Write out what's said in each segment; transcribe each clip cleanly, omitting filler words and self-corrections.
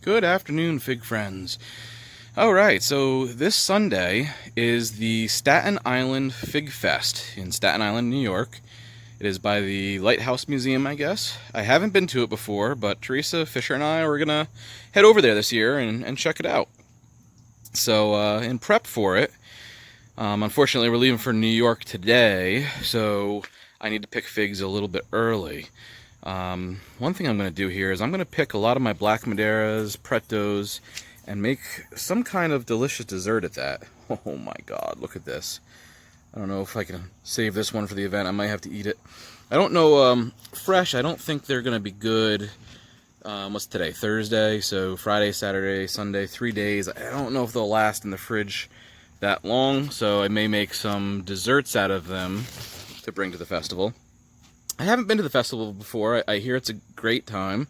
Good afternoon, fig friends. Alright, so this Sunday is the Staten Island Fig Fest in Staten Island, New York. It is by the Lighthouse Museum, I guess. I haven't been to it before, but Teresa, Fisher, and I were gonna head over there this year and check it out. So, in prep for it, unfortunately we're leaving for New York today, so I need to pick figs a little bit early. One thing I'm going to do here is I'm going to pick a lot of my Black Madeiras, Pretos, and make some kind of delicious dessert at that. Oh my god, look at this. I don't know if I can save this one for the event. I might have to eat it. I don't know, fresh, I don't think they're going to be good. What's today? Thursday, so Friday, Saturday, Sunday, 3 days. I don't know if they'll last in the fridge that long, so I may make some desserts out of them to bring to the festival. I haven't been to the festival before. I hear it's a great time,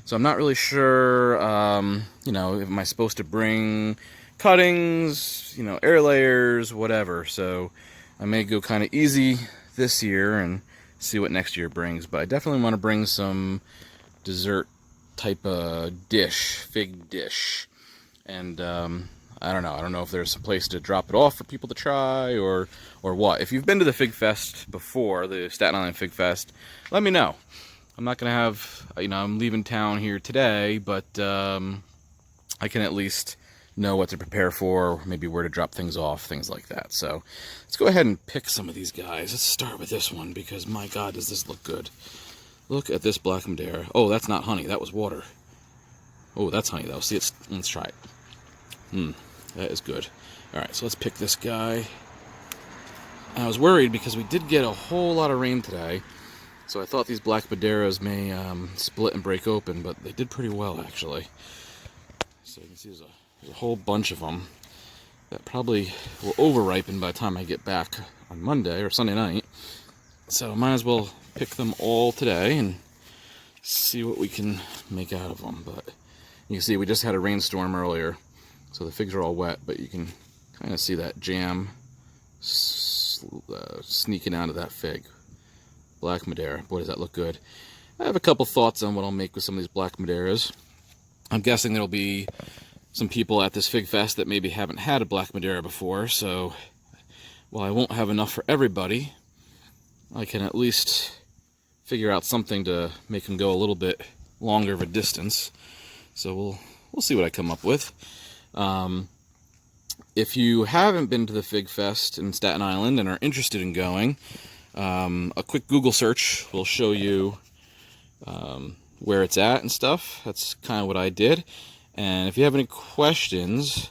so I'm not really sure, you know, am I supposed to bring cuttings, you know, air layers, whatever. So I may go kind of easy this year and see what next year brings, but I definitely want to bring some dessert type of dish, fig dish, and I don't know if there's a place to drop it off for people to try or what. If you've been to the Fig Fest before, the Staten Island Fig Fest, let me know. I'm not going to have, you know, I'm leaving town here today, but I can at least know what to prepare for, maybe where to drop things off, things like that. So let's go ahead and pick some of these guys. Let's start with this one because, my God, does this look good. Look at this Black Madeira. Oh, that's not honey. That was water. Oh, that's honey, though. See, let's try it. That is good. Alright, so let's pick this guy. I was worried because we did get a whole lot of rain today, so I thought these Black Madeiras may split and break open, but they did pretty well, actually. So you can see there's a whole bunch of them that probably will over-ripen by the time I get back on Monday or Sunday night. So might as well pick them all today and see what we can make out of them. But you can see we just had a rainstorm earlier, so the figs are all wet, but you can kind of see that jam sneaking out of that fig. Black Madeira. Boy, does that look good. I have a couple thoughts on what I'll make with some of these Black Madeiras. I'm guessing there'll be some people at this Fig Fest that maybe haven't had a Black Madeira before, so while I won't have enough for everybody, I can at least figure out something to make them go a little bit longer of a distance. So we'll see what I come up with. If you haven't been to the Fig Fest in Staten Island and are interested in going, a quick Google search will show you where it's at and stuff. That's kind of what I did. And if you have any questions,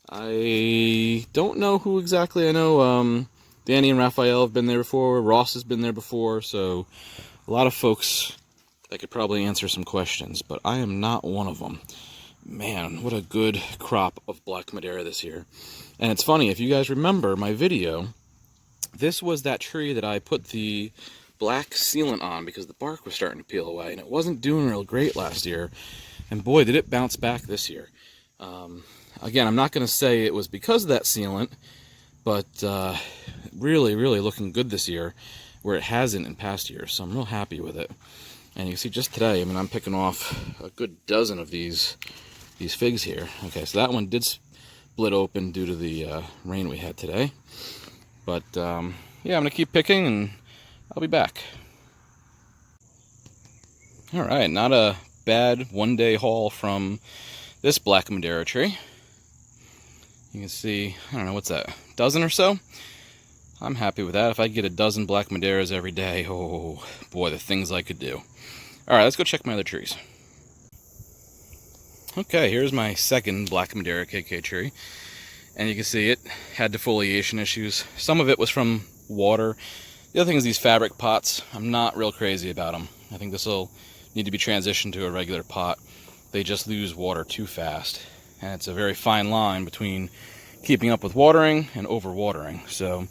I don't know who exactly. I know Danny and Raphael have been there before, Ross has been there before, so a lot of folks that could probably answer some questions, but I am not one of them. Man, what a good crop of Black Madeira this year. And it's funny, if you guys remember my video, this was that tree that I put the black sealant on because the bark was starting to peel away, and it wasn't doing real great last year. And boy, did it bounce back this year. Again, I'm not going to say it was because of that sealant, but really, really looking good this year, where it hasn't in past years, so I'm real happy with it. And you see just today, I mean, I'm picking off a good dozen of these figs here. Okay, so that one did split open due to the rain we had today. But yeah, I'm going to keep picking and I'll be back. Alright, not a bad one-day haul from this Black Madeira tree. You can see, I don't know, what's that, dozen or so? I'm happy with that. If I get a dozen Black Madeiras every day, oh boy, the things I could do. Alright, let's go check my other trees. Okay, here's my second Black Madeira KK tree. And you can see it had defoliation issues. Some of it was from water. The other thing is these fabric pots. I'm not real crazy about them. I think this will need to be transitioned to a regular pot. They just lose water too fast. And it's a very fine line between keeping up with watering and overwatering. So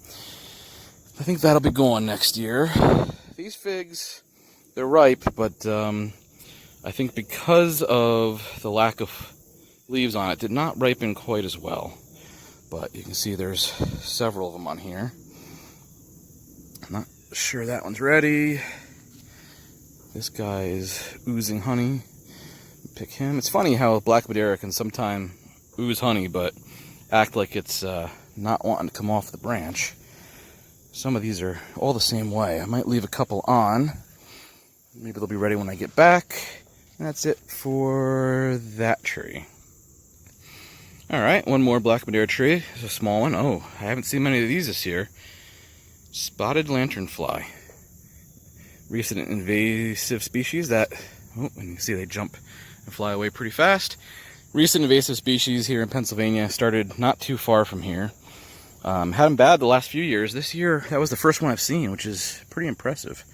I think that'll be gone next year. These figs, they're ripe, but I think because of the lack of leaves on it, did not ripen quite as well. But you can see there's several of them on here. I'm not sure that one's ready. This guy is oozing honey. Pick him. It's funny how Black Madeira can sometimes ooze honey, but act like it's not wanting to come off the branch. Some of these are all the same way. I might leave a couple on. Maybe they'll be ready when I get back. And that's it for that tree. Alright, one more Black Madeira tree. It's a small one. Oh, I haven't seen many of these this year. Spotted lanternfly. Recent invasive species that, oh, and you can see they jump and fly away pretty fast. Recent invasive species here in Pennsylvania started not too far from here. Had them bad the last few years. This year, that was the first one I've seen, which is pretty impressive.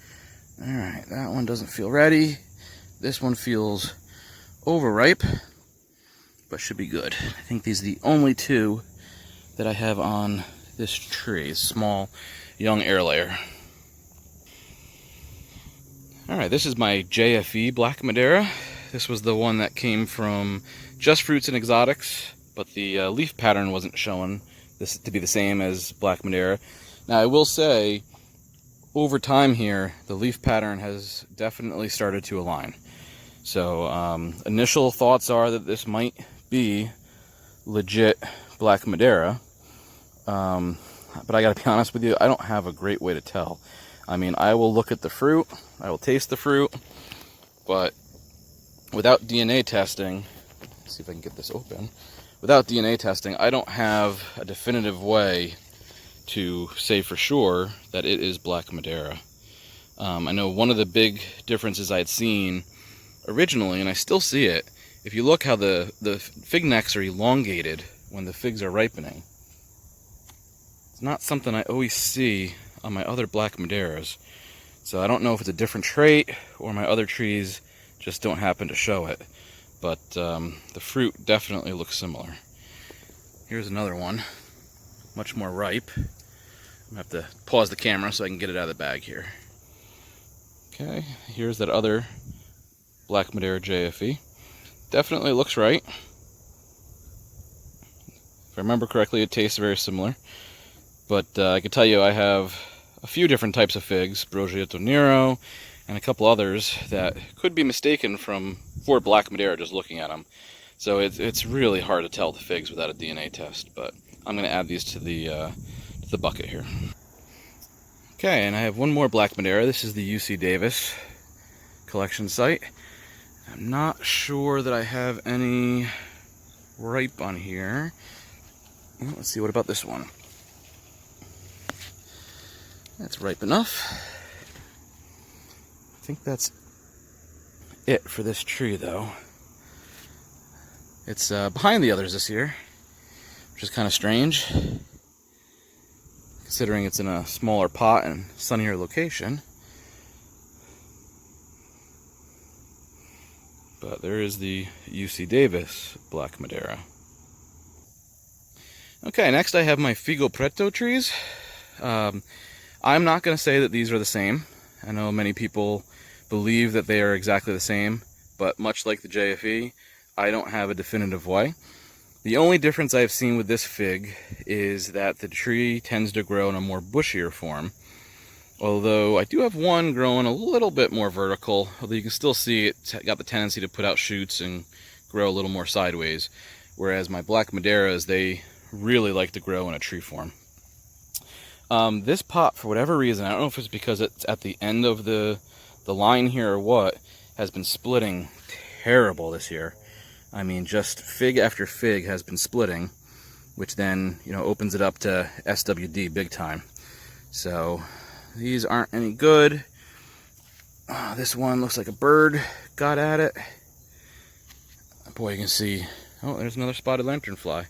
Alright, that one doesn't feel ready. This one feels overripe, but should be good. I think these are the only two that I have on this tree. Small, young air layer. Alright, this is my Jfv Black Madeira. This was the one that came from Just Fruits and Exotics, but the leaf pattern wasn't showing this to be the same as Black Madeira. Now, I will say, over time here, the leaf pattern has definitely started to align. So, initial thoughts are that this might be legit Black Madeira. But I gotta be honest with you, I don't have a great way to tell. I mean, I will look at the fruit, I will taste the fruit, but without DNA testing, let's see if I can get this open. Without DNA testing, I don't have a definitive way to say for sure that it is Black Madeira. I know one of the big differences I had seen originally, and I still see it, if you look how the fig necks are elongated when the figs are ripening. It's not something I always see on my other Black Madeiras. So I don't know if it's a different trait or my other trees just don't happen to show it. But the fruit definitely looks similar. Here's another one, much more ripe. I'm gonna have to pause the camera so I can get it out of the bag here. Okay, here's that other Black Madeira Jfv. Definitely looks right. If I remember correctly, it tastes very similar. But I can tell you I have a few different types of figs, Jfv Nero, and a couple others that could be mistaken for Black Madeira just looking at them. So it's really hard to tell the figs without a DNA test, but I'm going to add these to the bucket here. Okay, and I have one more Black Madeira. This is the UC Davis collection site. I'm not sure that I have any ripe on here. Well, let's see, what about this one? That's ripe enough. I think that's it for this tree, though. It's behind the others this year, which is kind of strange, considering it's in a smaller pot and sunnier location. But there is the UC Davis Black Madeira. Okay, next I have my Figo Preto trees. I'm not going to say that these are the same. I know many people believe that they are exactly the same, but much like the JFE, I don't have a definitive way. The only difference I've seen with this fig is that the tree tends to grow in a more bushier form. Although I do have one growing a little bit more vertical, although you can still see it's got the tendency to put out shoots and grow a little more sideways. Whereas my Black Madeiras, they really like to grow in a tree form. This pot, for whatever reason, I don't know if it's because it's at the end of the line here or what, has been splitting terrible this year. I mean, just fig after fig has been splitting, which then, you know, opens it up to SWD big time. So these aren't any good. This one looks like a bird got at it. Boy, you can see, oh, there's another spotted lanternfly.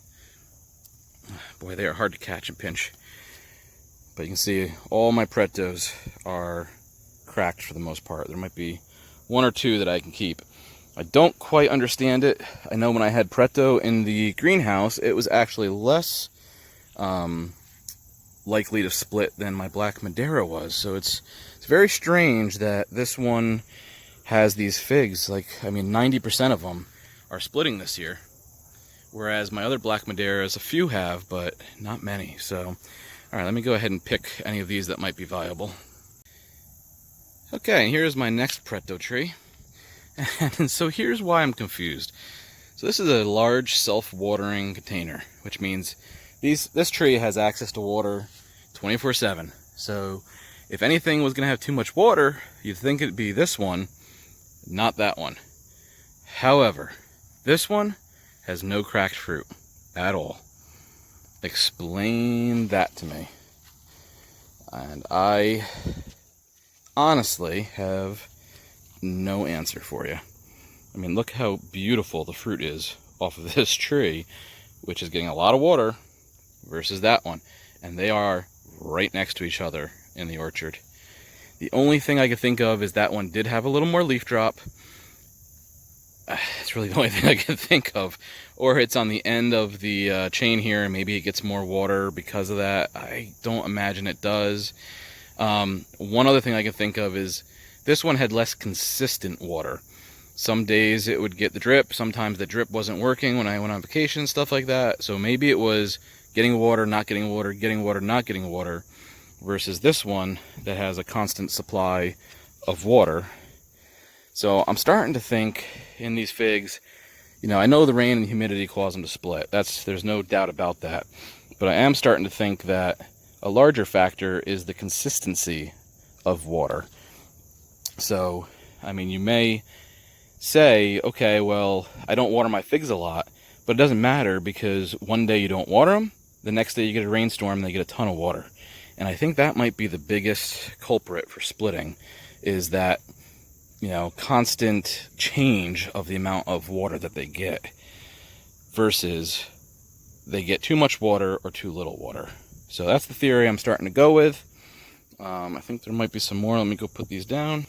Boy, they are hard to catch and pinch. But you can see all my pretos are cracked for the most part. There might be one or two that I can keep. I don't quite understand it. I know when I had preto in the greenhouse, it was actually less likely to split than my Black Madeira was. So it's very strange that this one has these figs. Like, I mean, 90% of them are splitting this year. Whereas my other Black Madeiras, a few have, but not many. So, all right, let me go ahead and pick any of these that might be viable. Okay, here's my next preto tree. And so here's why I'm confused. So this is a large self-watering container, which means this tree has access to water 24/7. So if anything was going to have too much water, you'd think it'd be this one, not that one. However, this one has no cracked fruit at all. Explain that to me. And I honestly have no answer for you. I mean, look how beautiful the fruit is off of this tree, which is getting a lot of water, versus that one. And they are right next to each other in the orchard. The only thing I could think of is that one did have a little more leaf drop. It's really the only thing I can think of. Or it's on the end of the chain here, and maybe it gets more water because of that. I don't imagine it does. One other thing I can think of is this one had less consistent water. Some days it would get the drip. Sometimes the drip wasn't working when I went on vacation, stuff like that. So maybe it was getting water, not getting water, getting water, not getting water, versus this one that has a constant supply of water. So I'm starting to think in these figs, you know, I know the rain and humidity cause them to split. There's no doubt about that. But I am starting to think that a larger factor is the consistency of water. So, I mean, you may say, okay, well, I don't water my figs a lot, but it doesn't matter because one day you don't water them, the next day you get a rainstorm and they get a ton of water. And I think that might be the biggest culprit for splitting, is that, you know, constant change of the amount of water that they get versus they get too much water or too little water. So that's the theory I'm starting to go with. I think there might be some more. Let me go put these down.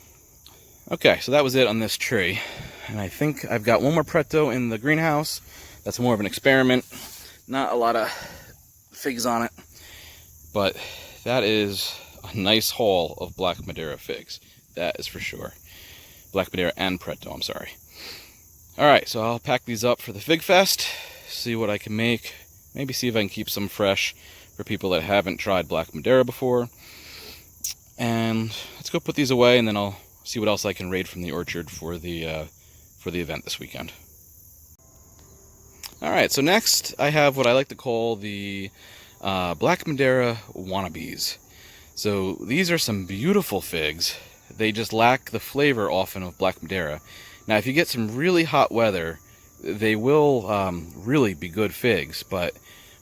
Okay, so that was it on this tree. And I think I've got one more Pretto in the greenhouse. That's more of an experiment. Not a lot of figs on it. But that is a nice haul of Black Madeira figs. That is for sure. Black Madeira and Pretto, I'm sorry. Alright, so I'll pack these up for the Fig Fest. See what I can make. Maybe see if I can keep some fresh for people that haven't tried Black Madeira before. And let's go put these away, and then I'll see what else I can raid from the orchard for the event this weekend. Alright, so next I have what I like to call the Black Madeira wannabes. So these are some beautiful figs. They just lack the flavor often of Black Madeira. Now if you get some really hot weather, they will really be good figs, but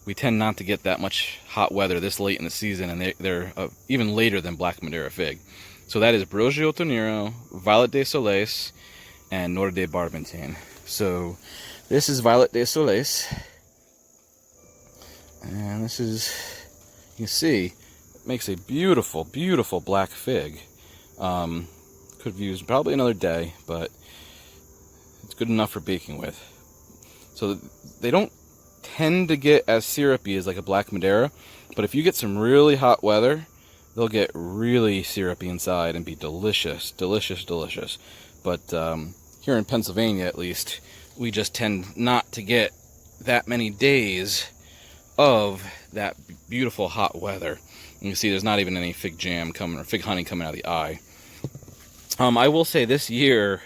we tend not to get that much hot weather this late in the season, and they're even later than Black Madeira fig. So that is Jfv Nero, Violet de Soleis, and Nord de Barbentine. So this is Violet de Soleis, and this is, you can see, it makes a beautiful, beautiful black fig. Could have used probably another day, but it's good enough for baking with. So they don't tend to get as syrupy as like a Black Madeira, but if you get some really hot weather, they'll get really syrupy inside and be delicious, delicious, delicious. But here in Pennsylvania, at least, we just tend not to get that many days of that beautiful hot weather. You can see there's not even any fig jam coming, or fig honey coming out of the eye. I will say this year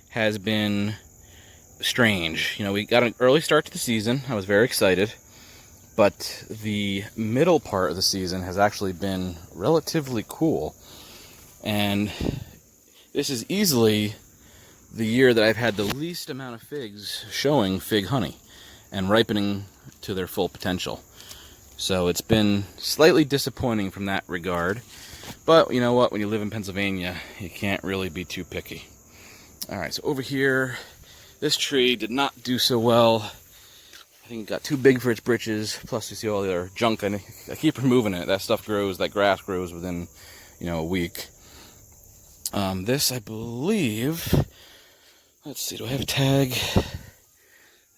has been strange. You know, we got an early start to the season. I was very excited. But the middle part of the season has actually been relatively cool. And this is easily the year that I've had the least amount of figs showing fig honey and ripening to their full potential. So it's been slightly disappointing from that regard. But you know what? When you live in Pennsylvania, you can't really be too picky. Alright, so over here, this tree did not do so well. I think it got too big for its britches. Plus, you see all the other junk. I keep removing it. That stuff grows, that grass grows within, you know, a week. This, I believe, let's see, do I have a tag?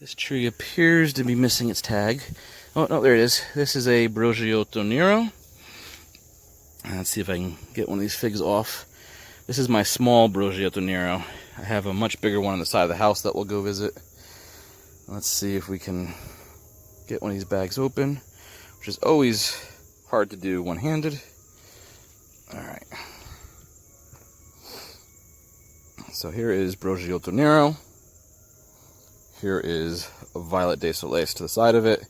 This tree appears to be missing its tag. Oh, no, there it is. This is a Jfv Nero. Let's see if I can get one of these figs off. This is my small Jfv Nero. I have a much bigger one on the side of the house that we'll go visit. Let's see if we can get one of these bags open, which is always hard to do one-handed. Alright. So here is Genovese Nero. Here is a Violet de Soleil to the side of it,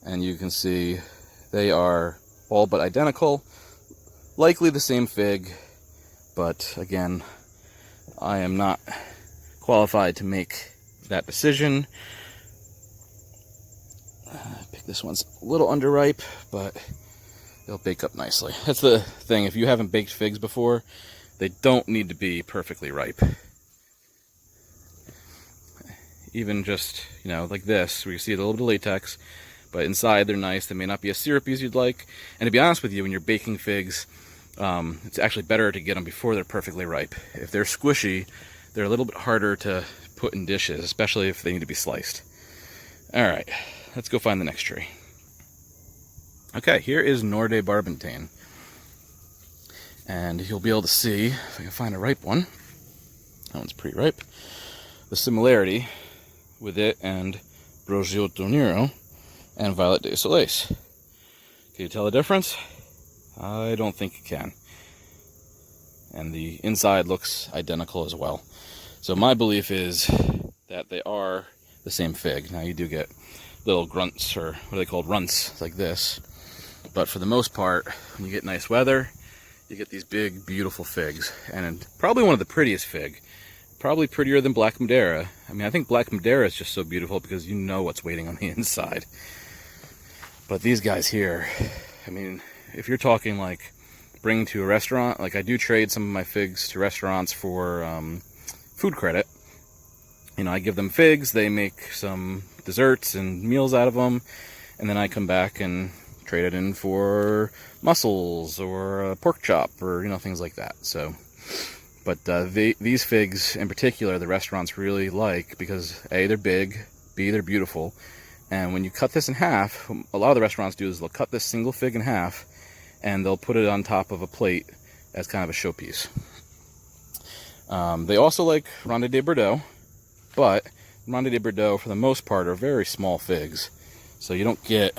and you can see they are all but identical, likely the same fig, but again, I am not qualified to make that decision. I think this one's a little underripe, but they'll bake up nicely. That's the thing, if you haven't baked figs before, they don't need to be perfectly ripe. Even just, you know, like this, where you see a little bit of latex, but inside they're nice. They may not be as syrupy as you'd like. And to be honest with you, when you're baking figs, it's actually better to get them before they're perfectly ripe. If they're squishy, they're a little bit harder to put in dishes, especially if they need to be sliced. All right, let's go find the next tree. Okay, here is Norde Barbentane. And you'll be able to see, if I can find a ripe one, that one's pretty ripe, the similarity with it and Genovese Nero and Violet de Soleil. Can you tell the difference? I don't think you can. And the inside looks identical as well. So my belief is that they are the same fig. Now you do get little grunts, or what are they called, runts, like this. But for the most part, when you get nice weather, you get these big, beautiful figs. And probably one of the prettiest fig. Probably prettier than Black Madeira. I mean, I think Black Madeira is just so beautiful because you know what's waiting on the inside. But these guys here, I mean, if you're talking like bring to a restaurant, like I do trade some of my figs to restaurants for food credit. You know, I give them figs, they make some desserts and meals out of them, and then I come back and trade it in for mussels or a pork chop or, you know, things like that. So, but these figs in particular, the restaurants really like because A, they're big, B, they're beautiful, and when you cut this in half, a lot of the restaurants do is they'll cut this single fig in half and they'll put it on top of a plate as kind of a showpiece. They also like Ronde de Bordeaux, but Ronde de Bordeaux for the most part are very small figs, so you don't get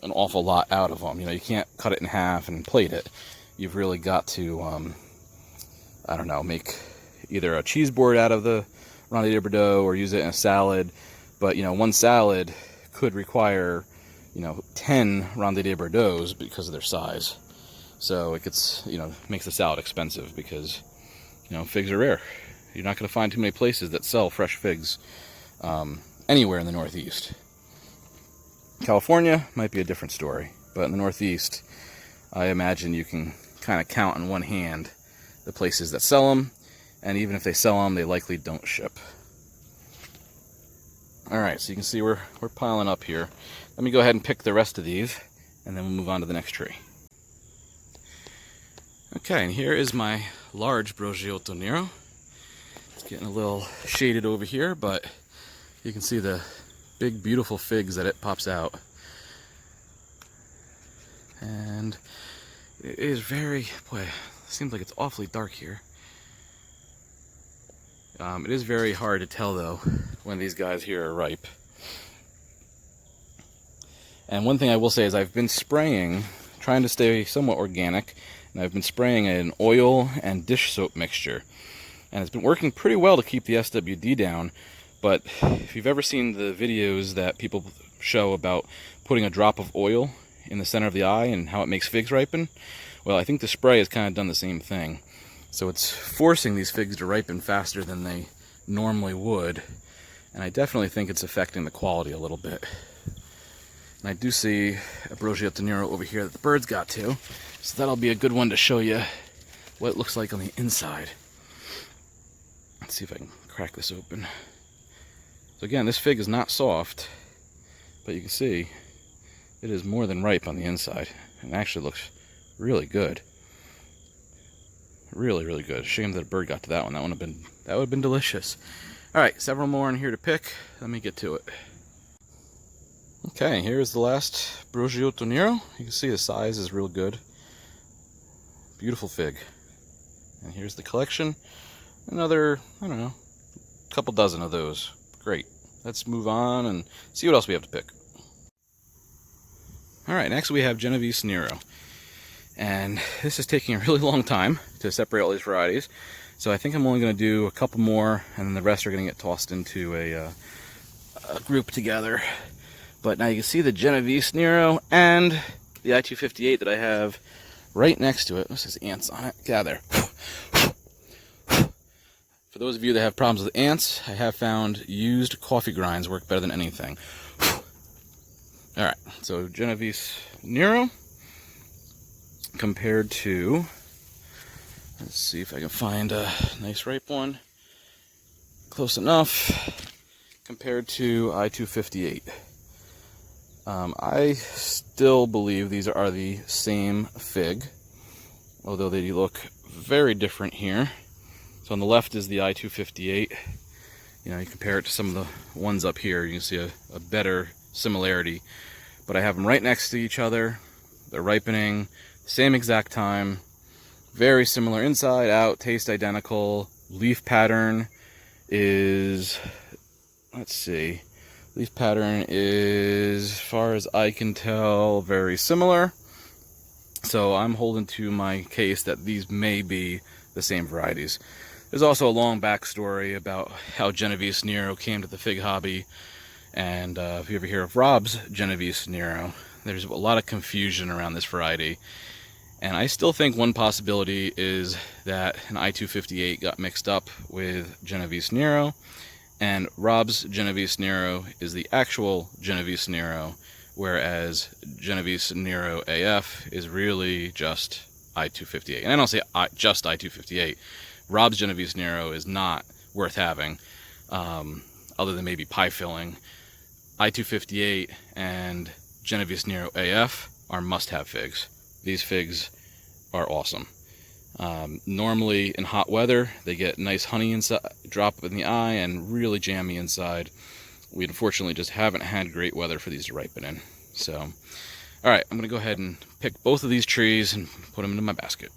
an awful lot out of them. You know, you can't cut it in half and plate it. You've really got to I don't know, make either a cheese board out of the Ronde de Bordeaux or use it in a salad. But, you know, one salad could require, you know, 10 Ronde de Bordeaux because of their size. So it gets, you know, makes the salad expensive because, you know, figs are rare. You're not going to find too many places that sell fresh figs anywhere in the Northeast. California might be a different story, but in the Northeast, I imagine you can kind of count on one hand the places that sell them, and even if they sell them, they likely don't ship. Alright, so you can see we're piling up here. Let me go ahead and pick the rest of these, and then we'll move on to the next tree. Okay, and here is my large Genovese Nero. It's getting a little shaded over here, but you can see the big, beautiful figs that it pops out. And it is very, boy, seems like it's awfully dark here. It is very hard to tell though when these guys here are ripe. And one thing I will say is I've been spraying, trying to stay somewhat organic, and I've been spraying an oil and dish soap mixture. And it's been working pretty well to keep the SWD down, but if you've ever seen the videos that people show about putting a drop of oil in the center of the eye and how it makes figs ripen, well, I think the spray has kind of done the same thing. So it's forcing these figs to ripen faster than they normally would. And I definitely think it's affecting the quality a little bit. And I do see a Genovese Nero over here that the birds got to. So that'll be a good one to show you what it looks like on the inside. Let's see if I can crack this open. So again, this fig is not soft, but you can see it is more than ripe on the inside. And it actually looks really good. Really, really good. Shame that a bird got to that one. That would have been delicious. Alright, several more in here to pick. Let me get to it. Okay, here's the last Genovese Nero. You can see the size is real good. Beautiful fig. And here's the collection. Another, I don't know, couple dozen of those. Great. Let's move on and see what else we have to pick. Alright, next we have Genovese Nero. And this is taking a really long time to separate all these varieties. So I think I'm only going to do a couple more, and then the rest are going to get tossed into a group together. But now you can see the Genovese Nero and the I-258 that I have right next to it. This has ants on it. Get out of there. For those of you that have problems with ants, I have found used coffee grinds work better than anything. Alright, so Genovese Nero compared to, let's see if I can find a nice ripe one. Close enough. Compared to I-258. I still believe these are the same fig, although they look very different here. So on the left is the I-258. You know, you compare it to some of the ones up here, you can see a better similarity. But I have them right next to each other. They're ripening, same exact time. Very similar inside, out, taste identical. Leaf pattern is, let's see, leaf pattern is, as far as I can tell, very similar. So I'm holding to my case that these may be the same varieties. There's also a long backstory about how Genovese Nero came to the fig hobby. And if you ever hear of Rob's Genovese Nero, there's a lot of confusion around this variety. And I still think one possibility is that an I-258 got mixed up with Genovese Nero, and Rob's Genovese Nero is the actual Genovese Nero, whereas Genovese Nero AF is really just I-258. And I don't say just I-258. Rob's Genovese Nero is not worth having, other than maybe pie filling. I-258 and Genovese Nero AF are must-have figs. These figs are awesome. Normally in hot weather, they get nice honey inside, drop in the eye, and really jammy inside. We unfortunately just haven't had great weather for these to ripen in. So, alright, I'm going to go ahead and pick both of these trees and put them into my basket.